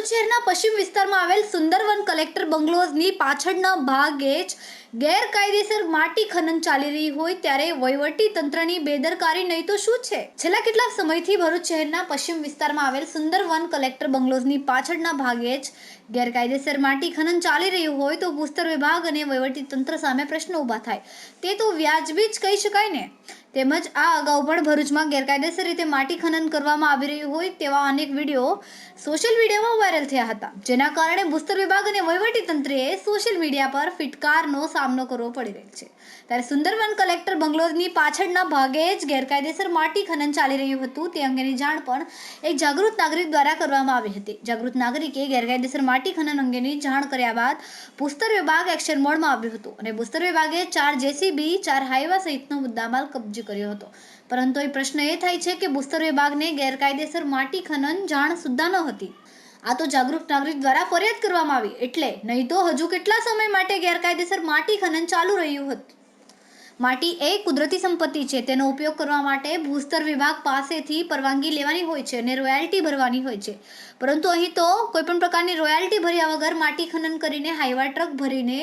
ભરૂચ શહેરના પશ્ચિમ વિસ્તારમાં આવેલ સુંદરવન કલેક્ટર બંગલોઝની પાછળના ભાગે જ ગેરકાયદેસર માટી ખનન ચાલી રહી હોય ત્યારે વહીવટી તંત્રની બેદરકારી નહીં તો શું છે? છેલ્લા કેટલાક સમયથી ભરૂચ શહેરના પશ્ચિમ વિસ્તારમાં આવેલ સુંદરવન કલેક્ટર બંગલોઝની પાછળના ભાગે જ ગેરકાયદેસર માટી ખનન ચાલી રહ્યું હોય તો ભૂસ્તર વિભાગ અને વહીવટી તંત્ર સામે પ્રશ્ન ઊભા થાય તે તો વ્યાજબી જ કહી શકાય ને. તેમજ આ અગાઉ પણ ભરૂચમાં ગેરકાયદેસર રીતે માટી ખનન કરવામાં આવી રહ્યું હોય તેવા અનેક વિડીયો સોશિયલ મીડિયામાં વાયરલ થયા હતા, જેના કારણે ભૂસ્તર વિભાગ અને વહીવટી તંત્રએ સોશિયલ મીડિયા પર ફિટકારનો સામનો કરવો પડી રહ્યો છે. ત્યારે સુંદરવન કલેક્ટર બંગલોઝની પાછળના ભાગે જ ગેરકાયદેસર માટી ખનન ચાલી રહ્યું હતું તે અંગેની જાણ પણ એક જાગૃત નાગરિક દ્વારા કરવામાં આવી હતી. જાગૃત નાગરિકે ગેરકાયદેસર માટી ખનન અંગેની જાણ કર્યા બાદ ભૂસ્તર વિભાગ એક્શન મોડમાં આવ્યું હતું અને ભૂસ્તર વિભાગે 4 જેસીબી 4 હાઈવા સહિતનો મુદ્દામાલ કબજે કર્યો હતો. પરંતુ એ પ્રશ્ન એ થાય છે કે ભૂસ્તર વિભાગને ગેરકાયદેસર માટી ખનન જાણ સુદ્ધા ન હતી. આ તો જાગૃત નાગરિક દ્વારા ફરિયાદ કરવામાં આવી એટલે નહીં તો હજુ કેટલા સમય માટે ગેરકાયદેસર માટી ખનન ચાલુ રહ્યું હતું. માટી એ કુદરતી સંપત્તિ છે, તેનો ઉપયોગ કરવા માટે ભૂસ્તર વિભાગ પાસેથી પરવાનગી લેવાની હોય છે અને રોયલ્ટી ભરવાની હોય છે. પરંતુ અહીં તો કોઈપણ પ્રકારની રોયલ્ટી ભર્યા વગર માટી ખનન કરીને હાઈવા ટ્રક ભરીને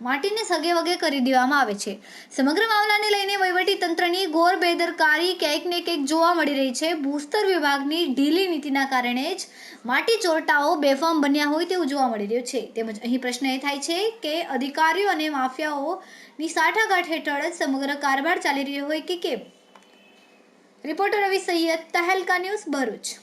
માટીને સગે વગે કરી દેવામાં આવે છે. સમગ્ર મામલાને લઈને વહીવટી તંત્રની ઘોર બેદરકારી ક્યાંક ને ક્યાંક જોવા મળી રહી છે. ભૂસ્તર વિભાગની ઢીલી નીતિના કારણે જ માટી ચોરટાઓ બેફામ બન્યા હોય તેવું જોવા મળી રહ્યું છે. તેમજ અહીં પ્રશ્ન એ થાય છે કે અધિકારીઓ અને માફિયાઓની સાઠાગાંઠ હેઠળ જ સમગ્ર કારભાર ચાલી રહ્યો હોય કે કેમ? રિપોર્ટર રવિ સૈયદ, તહેલકા ન્યૂઝ, ભરૂચ.